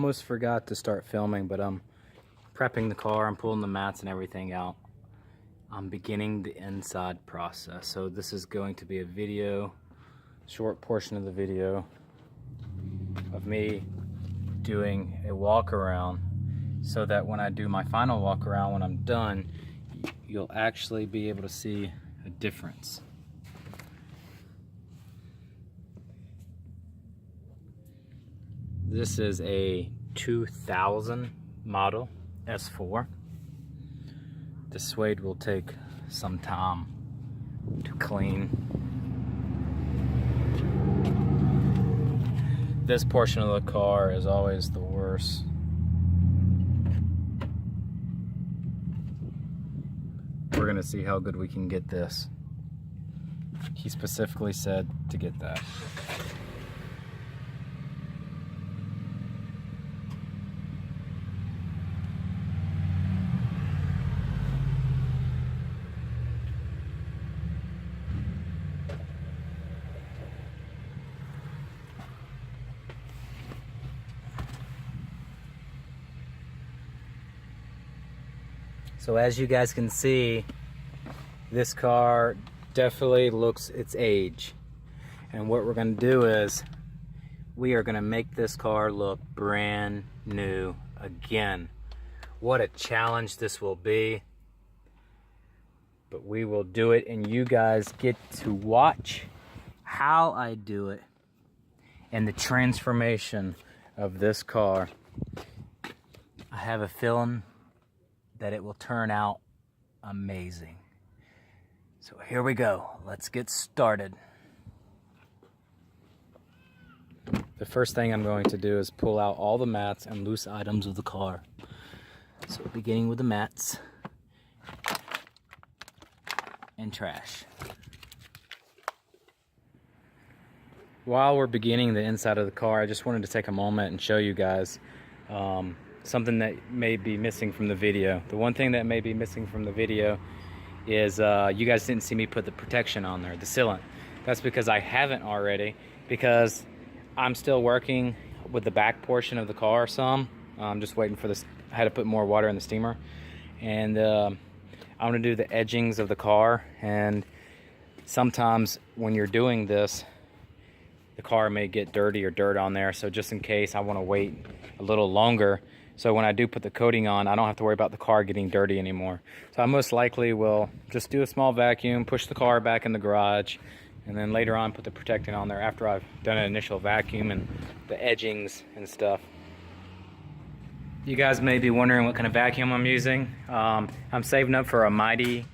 almost forgot to start filming, but I'm prepping the car. I'm pulling the mats and everything out. I'm beginning the inside process. So this is going to be a video, short portion of the video of me doing a walk around, so that when I do my final walk around, when I'm done, you'll actually be able to see a difference. This is a 2000 model S4. The suede will take some time to clean. This portion of the car is always the worst. We're gonna see how good we can get this. He specifically said to get that. So as you guys can see, this car definitely looks its age. And what we're gonna do is, we are gonna make this car look brand new again. What a challenge this will be. But we will do it, and you guys get to watch how I do it and the transformation of this car. I have a feeling that it will turn out amazing. So here we go. Let's get started. The first thing I'm going to do is pull out all the mats and loose items of the car. So beginning with the mats and trash. While we're beginning the inside of the car, I just wanted to take a moment and show you guys something that may be missing from the video. The one thing that may be missing from the video is you guys didn't see me put the protection on there, the sealant. That's because I haven't already, because I'm still working with the back portion of the car some. I'm just waiting for this. I had to put more water in the steamer. And I'm gonna do the edgings of the car. And sometimes when you're doing this, the car may get dirty or dirt on there. So just in case, I wanna wait a little longer. So when I do put the coating on, I don't have to worry about the car getting dirty anymore. So I most likely will just do a small vacuum, push the car back in the garage, and then later on put the protectant on there after I've done an initial vacuum and the edgings and stuff. You guys may be wondering what kind of vacuum I'm using. I'm saving up for a Mighty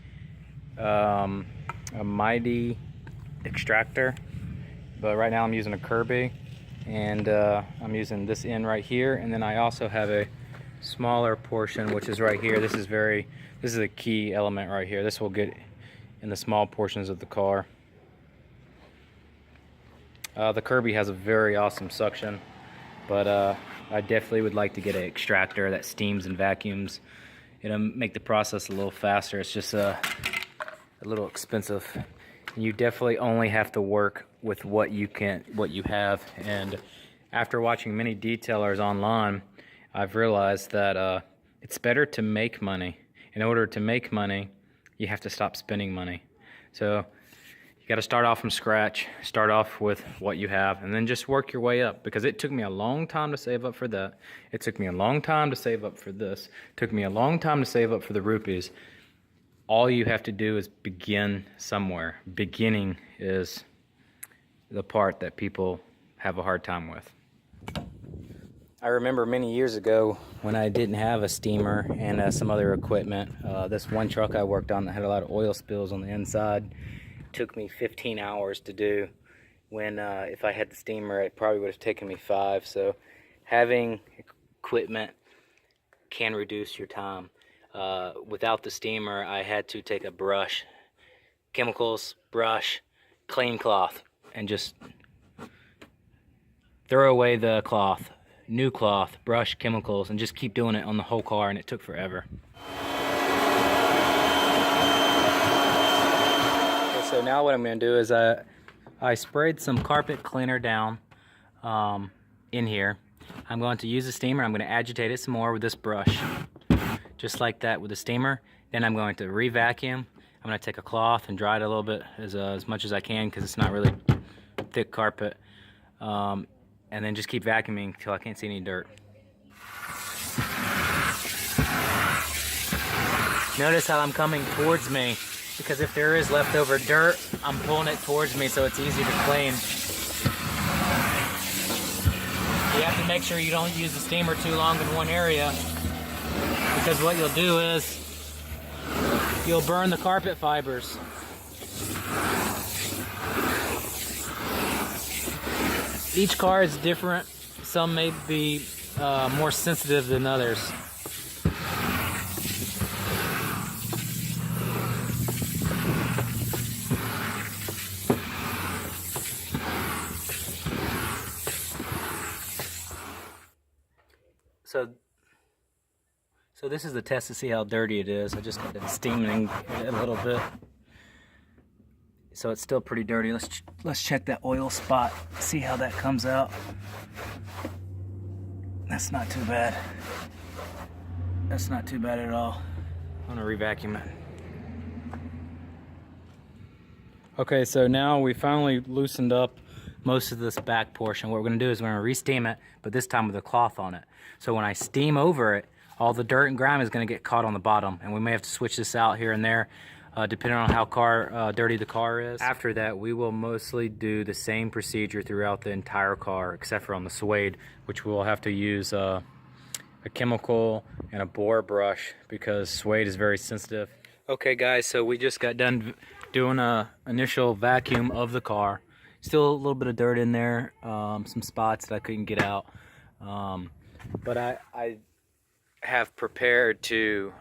extractor, but right now I'm using a Kirby. And I'm using this end right here, and then I also have a smaller portion which is right here. This is a key element right here. This will get in the small portions of the car. The Kirby has a very awesome suction, but I definitely would like to get an extractor that steams and vacuums. It'll make the process a little faster. It's just a little expensive. You definitely only have to work with what you have. And after watching many detailers online, I've realized that it's better to make money. In order to make money, you have to stop spending money. So you got to start off from scratch, start off with what you have, and then just work your way up. Because it took me a long time to save up for that. It took me a long time to save up for this. It took me a long time to save up for the rupees. All you have to do is begin somewhere. Beginning is the part that people have a hard time with. I remember many years ago when I didn't have a steamer and some other equipment. This one truck I worked on that had a lot of oil spills on the inside. It took me 15 hours to do, when if I had the steamer it probably would have taken me 5. So having equipment can reduce your time. Without the steamer, I had to take a brush, chemicals, brush, clean cloth, and just throw away the cloth, new cloth, brush, chemicals, and just keep doing it on the whole car, and it took forever. Okay, so now what I'm going to do is I sprayed some carpet cleaner down in here, I'm going to use the steamer. I'm going to agitate it some more with this brush. Just like that with the steamer. Then I'm going to re-vacuum. I'm going to take a cloth and dry it a little bit as much as I can because it's not really thick carpet. And then just keep vacuuming until I can't see any dirt. Notice how I'm coming towards me, because if there is leftover dirt, I'm pulling it towards me so it's easy to clean. You have to make sure you don't use the steamer too long in one area, because what you'll do is you'll burn the carpet fibers. Each car is different. Some may be more sensitive than others. So this is the test to see how dirty it is. I just got it steaming it a little bit. So it's still pretty dirty. Let's check that oil spot, see how that comes out. That's not too bad. That's not too bad at all. I'm gonna re-vacuum it. Okay, so now we finally loosened up most of this back portion. What we're gonna do is we're gonna re-steam it, but this time with a cloth on it. So when I steam over it, all the dirt and grime is gonna get caught on the bottom, and we may have to switch this out here and there, depending on how dirty the car is. After that, we will mostly do the same procedure throughout the entire car, except for on the suede, which we'll have to use a chemical and a bore brush because suede is very sensitive. Okay guys, so we just got done doing a initial vacuum of the car. Still a little bit of dirt in there, some spots that I couldn't get out. But I have prepared to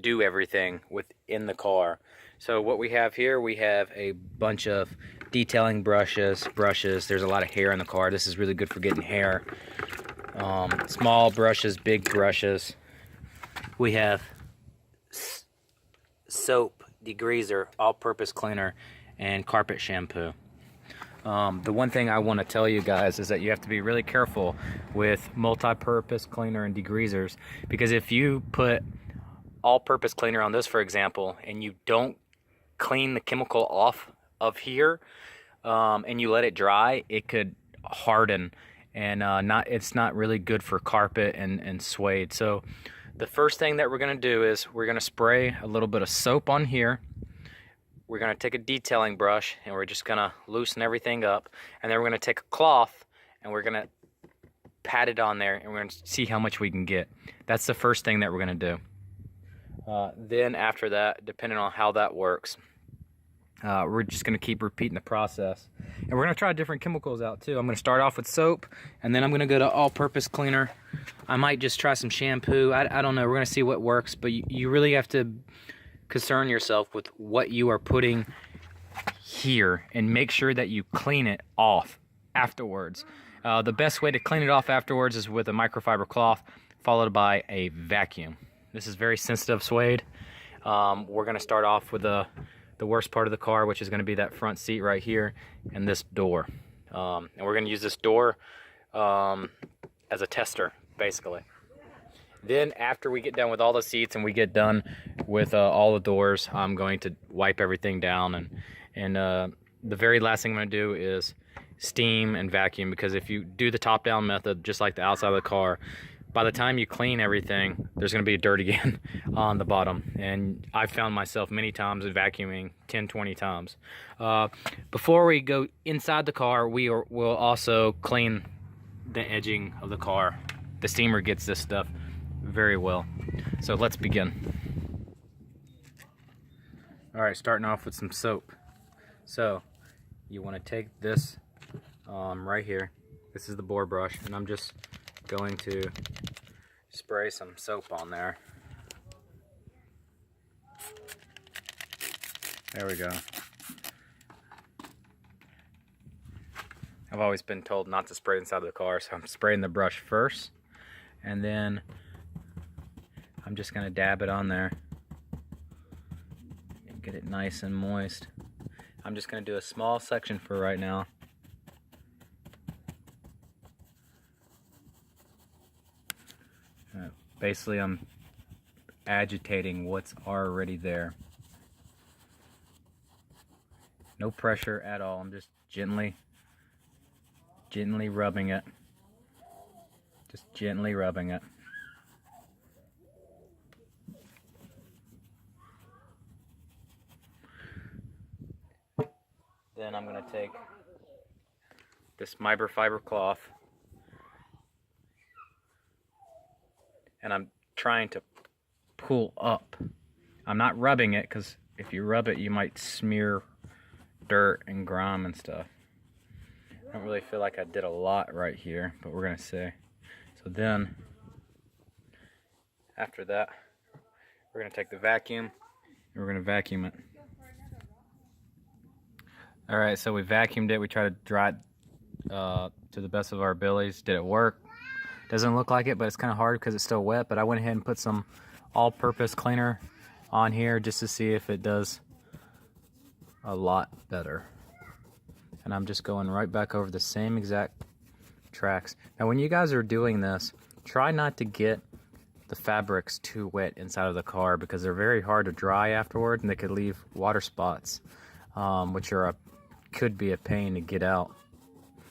do everything within the car. So what we have here, we have a bunch of detailing brushes. There's a lot of hair in the car. This is really good for getting hair. Small brushes, big brushes. We have soap, degreaser, all-purpose cleaner, and carpet shampoo. The one thing I want to tell you guys is that you have to be really careful with multi-purpose cleaner and degreasers, because if you put all-purpose cleaner on this, for example, and you don't clean the chemical off of here and you let it dry, it could harden, and it's not really good for carpet and suede. So the first thing that we're going to do is we're going to spray a little bit of soap on here. We're going to take a detailing brush and we're just going to loosen everything up. And then we're going to take a cloth and we're going to pat it on there and we're going to see how much we can get. That's the first thing that we're going to do. Then after that, depending on how that works, we're just going to keep repeating the process. And we're going to try different chemicals out too. I'm going to start off with soap, and then I'm going to go to all-purpose cleaner. I might just try some shampoo. I don't know. We're going to see what works, but you really have to concern yourself with what you are putting here and make sure that you clean it off afterwards. The best way to clean it off afterwards is with a microfiber cloth followed by a vacuum. This is very sensitive suede. We're going to start off with the worst part of the car, which is going to be that front seat right here and this door. And we're going to use this door as a tester, basically. Then after we get done with all the seats and we get done with all the doors, I'm going to wipe everything down, and the very last thing I'm going to do is steam and vacuum, because if you do the top-down method, just like the outside of the car, by the time you clean everything, there's going to be dirt again on the bottom. And I've found myself many times vacuuming 10, 20 times. Before we go inside the car, we'll also clean the edging of the car. The steamer gets this stuff very well. So let's begin. All right, starting off with some soap. So you want to take this right here. This is the bore brush, and I'm just going to spray some soap on there. There we go. I've always been told not to spray inside the car, so I'm spraying the brush first, and then I'm just going to dab it on there and get it nice and moist. I'm just going to do a small section for right now. Basically, I'm agitating what's already there. No pressure at all. I'm just gently rubbing it. Just gently rubbing it. Then I'm going to take this microfiber cloth and I'm trying to pull up. I'm not rubbing it because if you rub it, you might smear dirt and grime and stuff. I don't really feel like I did a lot right here, but we're gonna see. So then, after that, we're gonna take the vacuum and we're gonna vacuum it. All right, so we vacuumed it. We tried to dry it to the best of our abilities. Did it work? Doesn't look like it, but it's kind of hard because it's still wet. But I went ahead and put some all-purpose cleaner on here just to see if it does a lot better. And I'm just going right back over the same exact tracks. Now when you guys are doing this, try not to get the fabrics too wet inside of the car because they're very hard to dry afterward and they could leave water spots, which are could be a pain to get out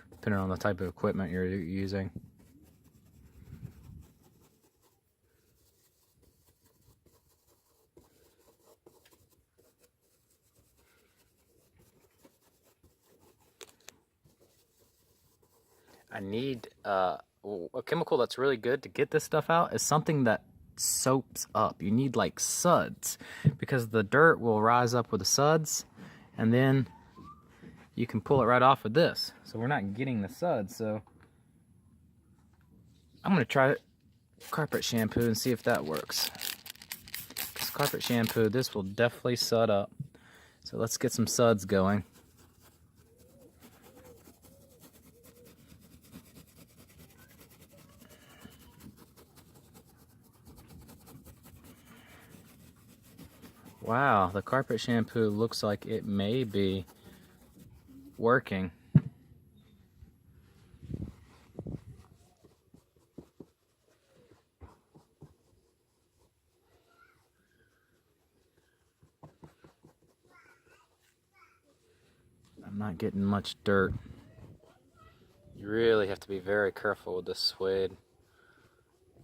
depending on the type of equipment you're using. I need a chemical that's really good to get this stuff out is something that soaps up. You need like suds because the dirt will rise up with the suds and then you can pull it right off of this. So we're not getting the suds. So I'm going to try carpet shampoo and see if that works. Because carpet shampoo, this will definitely sud up. So let's get some suds going. Wow, the carpet shampoo looks like it may be working. I'm not getting much dirt. You really have to be very careful with this suede.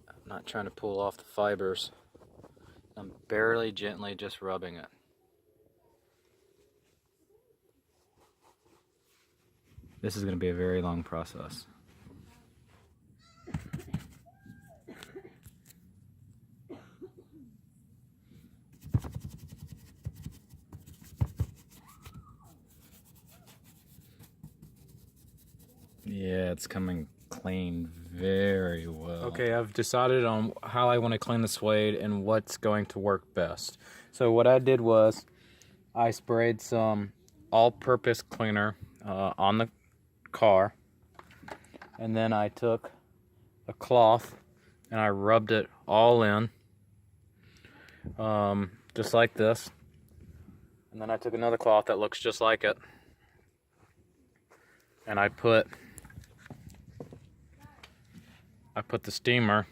I'm not trying to pull off the fibers. I'm barely gently just rubbing it. This is going to be a very long process. Yeah, it's coming clean very well. Okay, I've decided on how I want to clean the suede and what's going to work best. So what I did was I sprayed some all-purpose cleaner on the car, and then I took a cloth and I rubbed it all in, just like this. And then I took another cloth that looks just like it, and I put the steamer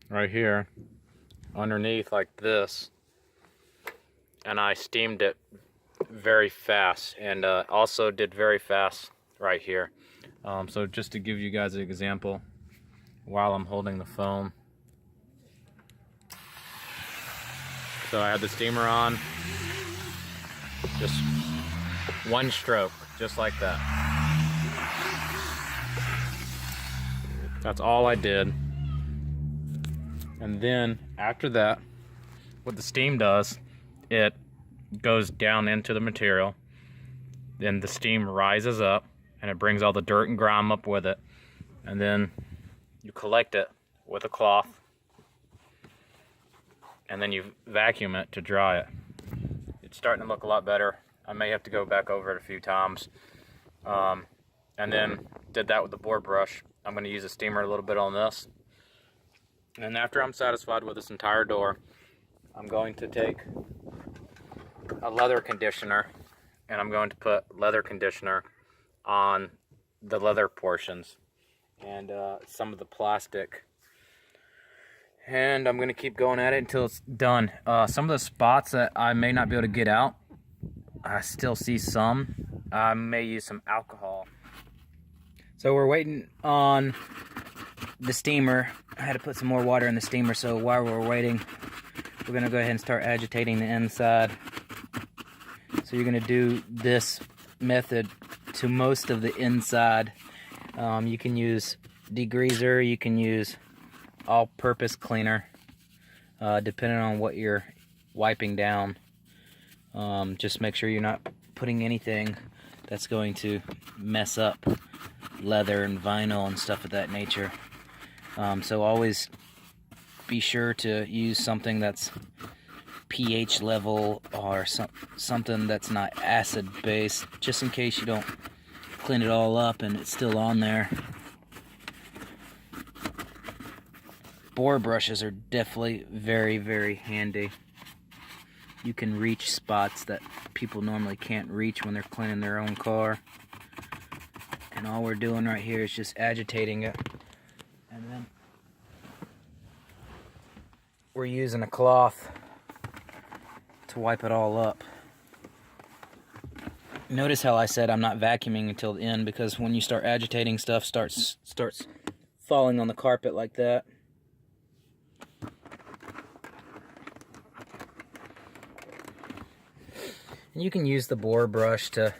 right here underneath like this, and I steamed it very fast, and also did very fast right here. So just to give you guys an example while I'm holding the foam. So I had the steamer on, just one stroke, just like that. That's all I did. And then after that, what the steam does, it goes down into the material. Then the steam rises up and it brings all the dirt and grime up with it. And then you collect it with a cloth. And then you vacuum it to dry it. It's starting to look a lot better. I may have to go back over it a few times. And then did that with the board brush. I'm going to use a steamer a little bit on this. And after I'm satisfied with this entire door, I'm going to take a leather conditioner and I'm going to put leather conditioner on the leather portions and some of the plastic. and I'm gonna keep going at it until it's done. Some of the spots that I may not be able to get out, I still see some. I may use some alcohol. So we're waiting on the steamer. I had to put some more water in the steamer, so while we're waiting, we're gonna go ahead and start agitating the inside. So you're gonna do this method to most of the inside. You can use degreaser, you can use all-purpose cleaner, depending on what you're wiping down. Just make sure you're not putting anything that's going to mess up leather and vinyl and stuff of that nature. So always be sure to use something that's pH level or something that's not acid based, just in case you don't clean it all up and it's still on there. Bore brushes are definitely very, very handy. You can reach spots that people normally can't reach when they're cleaning their own car. And all we're doing right here is just agitating it. And then we're using a cloth to wipe it all up. Notice how I said I'm not vacuuming until the end, because when you start agitating, stuff starts falling on the carpet like that. And you can use the bore brush to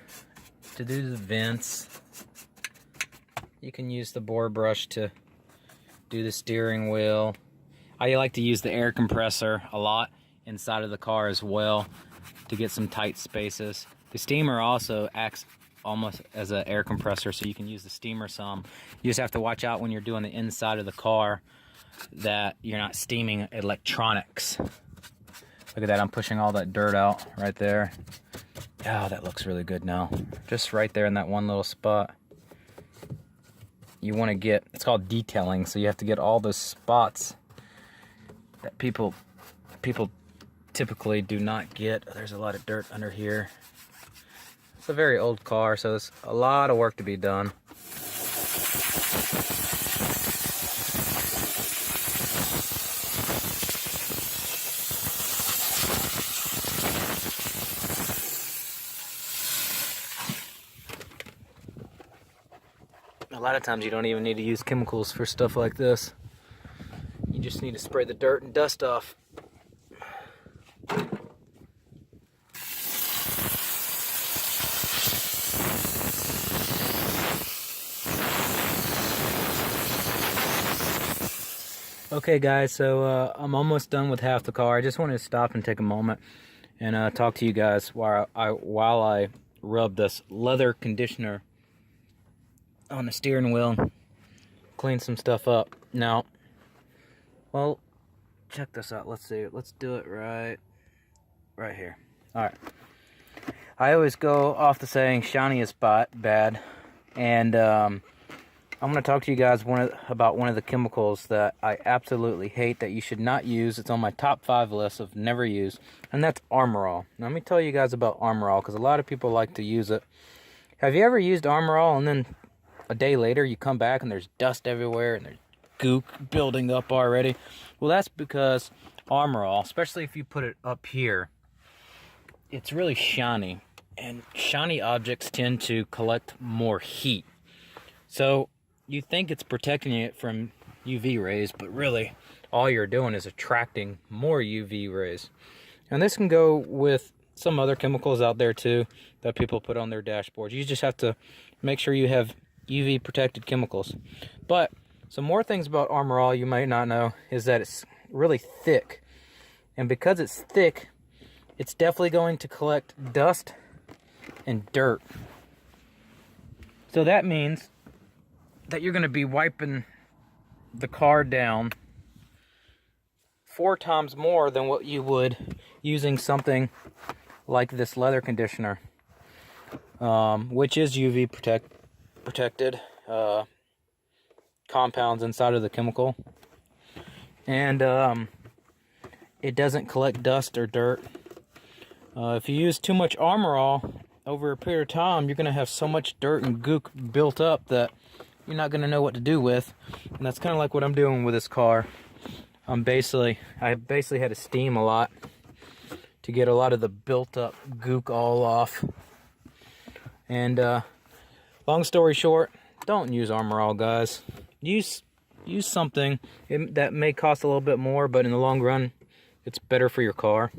do the vents. You can use the bore brush to do the steering wheel. I like to use the air compressor a lot inside of the car as well to get some tight spaces. The steamer also acts almost as an air compressor, so you can use the steamer some. You just have to watch out when you're doing the inside of the car that you're not steaming electronics. Look at that, I'm pushing all that dirt out right there. Oh, that looks really good now. Just right there in that one little spot. You want to get, it's called detailing, so you have to get all those spots that people typically do not get. There's a lot of dirt under here. It's a very old car, so there's a lot of work to be done. A lot of times you don't even need to use chemicals for stuff like this. You just need to spray the dirt and dust off. Okay guys, so I'm almost done with half the car. I just wanted to stop and take a moment and talk to you guys while I rub this leather conditioner on the steering wheel, clean some stuff up. Now, well, check this out. Let's see. Let's do it right here. All right. I always go off the saying shiny is bad, and I'm going to talk to you guys about one of the chemicals that I absolutely hate, that you should not use. It's on my top 5 list of never use, and that's Armor All. Now, let me tell you guys about Armor All, because a lot of people like to use it. Have you ever used Armor All and then a day later you come back and there's dust everywhere and there's goop building up already? Well, that's because Armor All, especially if you put it up here, it's really shiny, and shiny objects tend to collect more heat. So you think it's protecting it from UV rays, but really all you're doing is attracting more UV rays. And this can go with some other chemicals out there too that people put on their dashboards. You just have to make sure you have UV protected chemicals. But some more things about Armor All you might not know is that it's really thick. And because it's thick, it's definitely going to collect dust and dirt. So that means that you're going to be wiping the car down 4 times more than what you would using something like this leather conditioner, which is UV protected compounds inside of the chemical, and it doesn't collect dust or dirt. If you use too much Armor All over a period of time, you're going to have so much dirt and gook built up that you're not going to know what to do with. And that's kind of like what I'm doing with this car. I basically had to steam a lot to get a lot of the built up gook all off. And long story short, don't use Armor All, guys. Use something that may cost a little bit more, but in the long run, it's better for your car.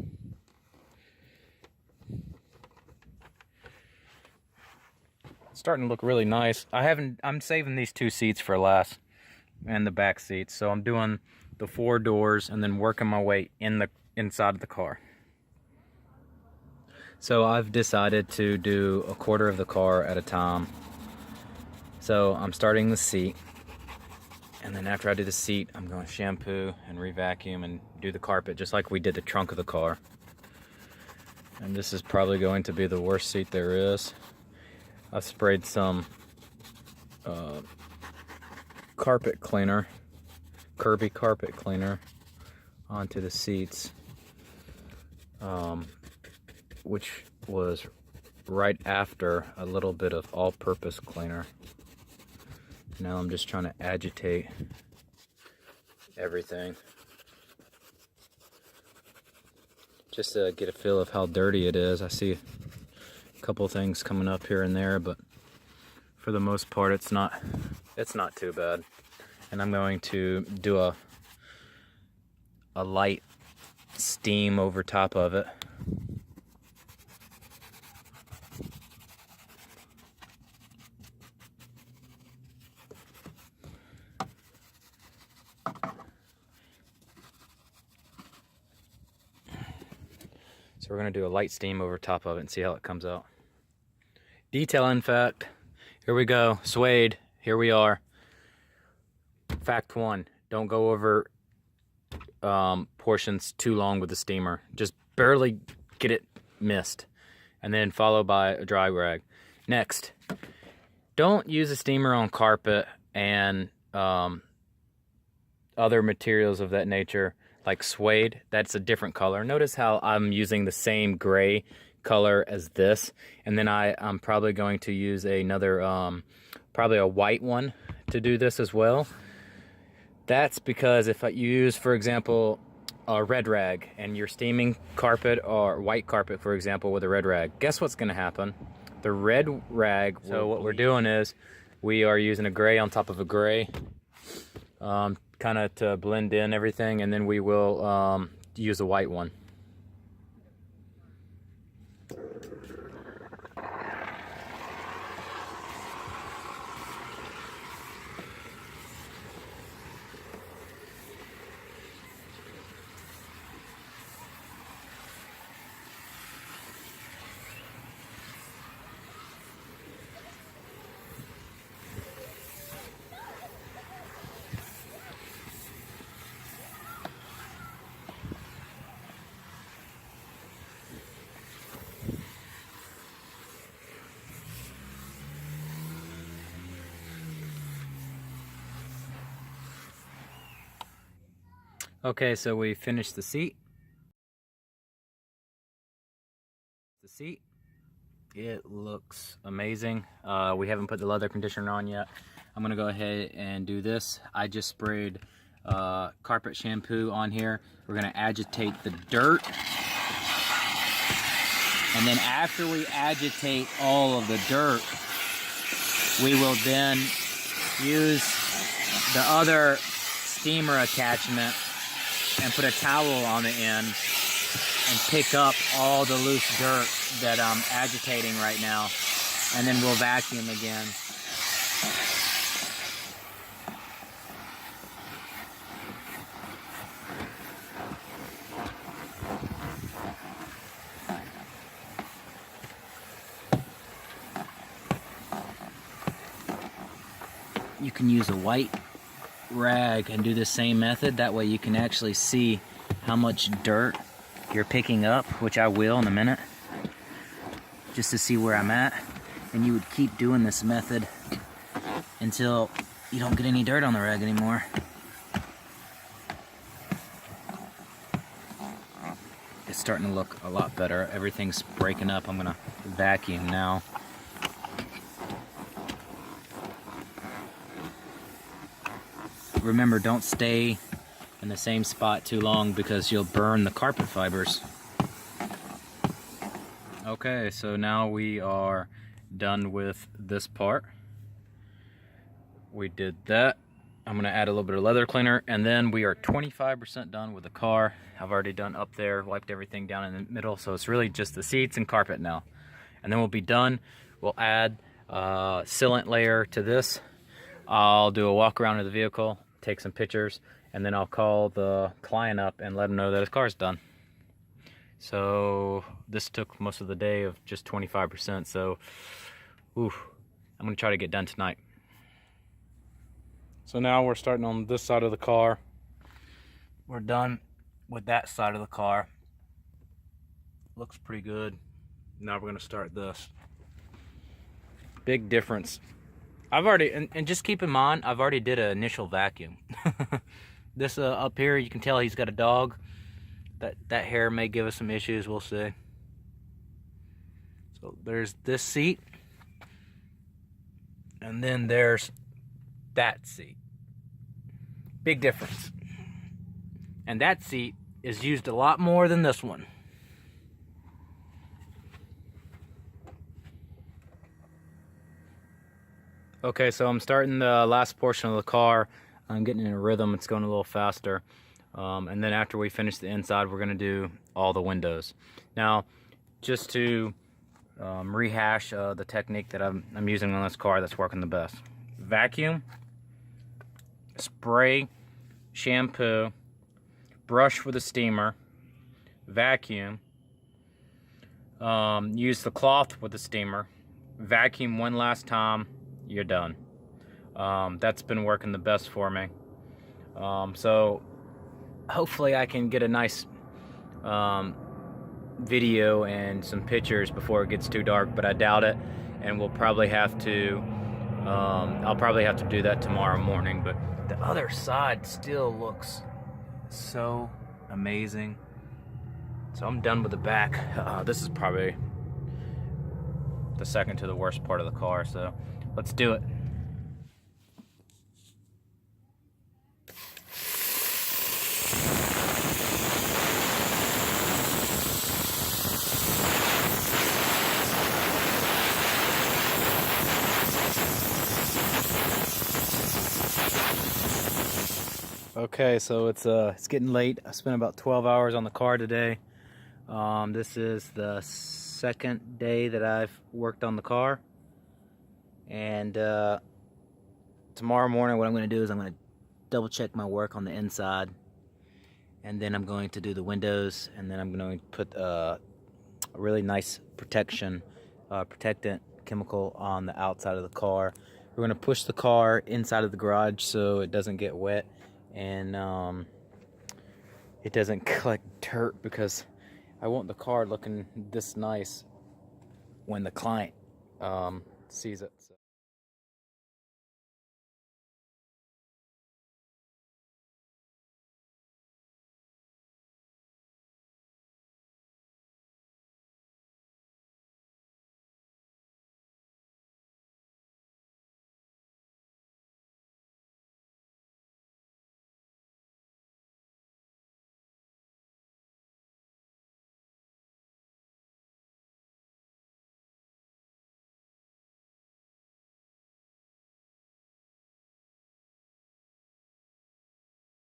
It's starting to look really nice. I'm saving these 2 seats for last, and the back seats. So I'm doing the 4 doors and then working my way inside of the car. So I've decided to do a quarter of the car at a time. So I'm starting the seat, and then after I do the seat, I'm going to shampoo and re-vacuum and do the carpet just like we did the trunk of the car. And this is probably going to be the worst seat there is. I sprayed some carpet cleaner, Kirby carpet cleaner, onto the seats, which was right after a little bit of all-purpose cleaner. Now I'm just trying to agitate everything just to get a feel of how dirty it is. I see a couple things coming up here and there, but for the most part it's not too bad. And I'm going to do a light steam over top of it. So we're going to do a light steam over top of it and see how it comes out. Detail in fact, here we go, suede, here we are. Fact 1, don't go over portions too long with the steamer. Just barely get it mist, and then followed by a dry rag. Next, don't use a steamer on carpet and other materials of that nature, like suede. That's a different color. Notice how I'm using the same gray color as this, and then I'm probably going to use another probably a white one to do this as well. That's because if I use, for example, a red rag, and you're steaming carpet or white carpet, for example, with a red rag, guess what's going to happen? The red rag. So what we're doing is we are using a gray on top of a gray, kind of to blend in everything, and then we will use a white one. Okay, so we finished the seat. It looks amazing. We haven't put the leather conditioner on yet. I'm gonna go ahead and do this. I just sprayed carpet shampoo on here. We're gonna agitate the dirt. And then after we agitate all of the dirt, we will then use the other steamer attachment and put a towel on the end and pick up all the loose dirt that I'm agitating right now, and then we'll vacuum again. You can use a white rag and do the same method. That way you can actually see how much dirt you're picking up, which I will in a minute, just to see where I'm at. And you would keep doing this method until you don't get any dirt on the rag anymore. It's starting to look a lot better. Everything's breaking up. I'm gonna vacuum now. Remember, don't stay in the same spot too long because you'll burn the carpet fibers. Okay, so now we are done with this part. We did that. I'm gonna add a little bit of leather cleaner, and then we are 25% done with the car. I've already done up there, wiped everything down in the middle, so it's really just the seats and carpet now. And then we'll be done. We'll add a sealant layer to this. I'll do a walk around of the vehicle, take some pictures, and then I'll call the client up and let him know that his car's done. So this took most of the day of just 25%, so I'm gonna try to get done tonight. So now we're starting on this side of the car. We're done with that side of the car. Looks pretty good. Now we're gonna start this. Big difference. I've already, and just keep in mind, I've already did an initial vacuum. This up here, you can tell he's got a dog. That hair may give us some issues, we'll see. So there's this seat, and then there's that seat. Big difference. And that seat is used a lot more than this one. Okay, so I'm starting the last portion of the car. I'm getting in a rhythm, it's going a little faster. And then after we finish the inside, we're gonna do all the windows. Now, just to rehash the technique that I'm using on this car that's working the best. Vacuum, spray, shampoo, brush with a steamer, vacuum, use the cloth with the steamer, vacuum one last time, you're done. That's been working the best for me. So hopefully I can get a nice video and some pictures before it gets too dark, but I doubt it, and we'll probably have to I'll probably have to do that tomorrow morning. But the other side still looks so amazing. So I'm done with the back. This is probably the second to the worst part of the car, so let's do it. Okay, so it's getting late. I spent about 12 hours on the car today. This is the second day that I've worked on the car. And tomorrow morning what I'm going to do is I'm going to double check my work on the inside. And then I'm going to do the windows, and then I'm going to put a really nice protectant chemical on the outside of the car. We're going to push the car inside of the garage so it doesn't get wet. And it doesn't collect dirt, because I want the car looking this nice when the client sees it. So.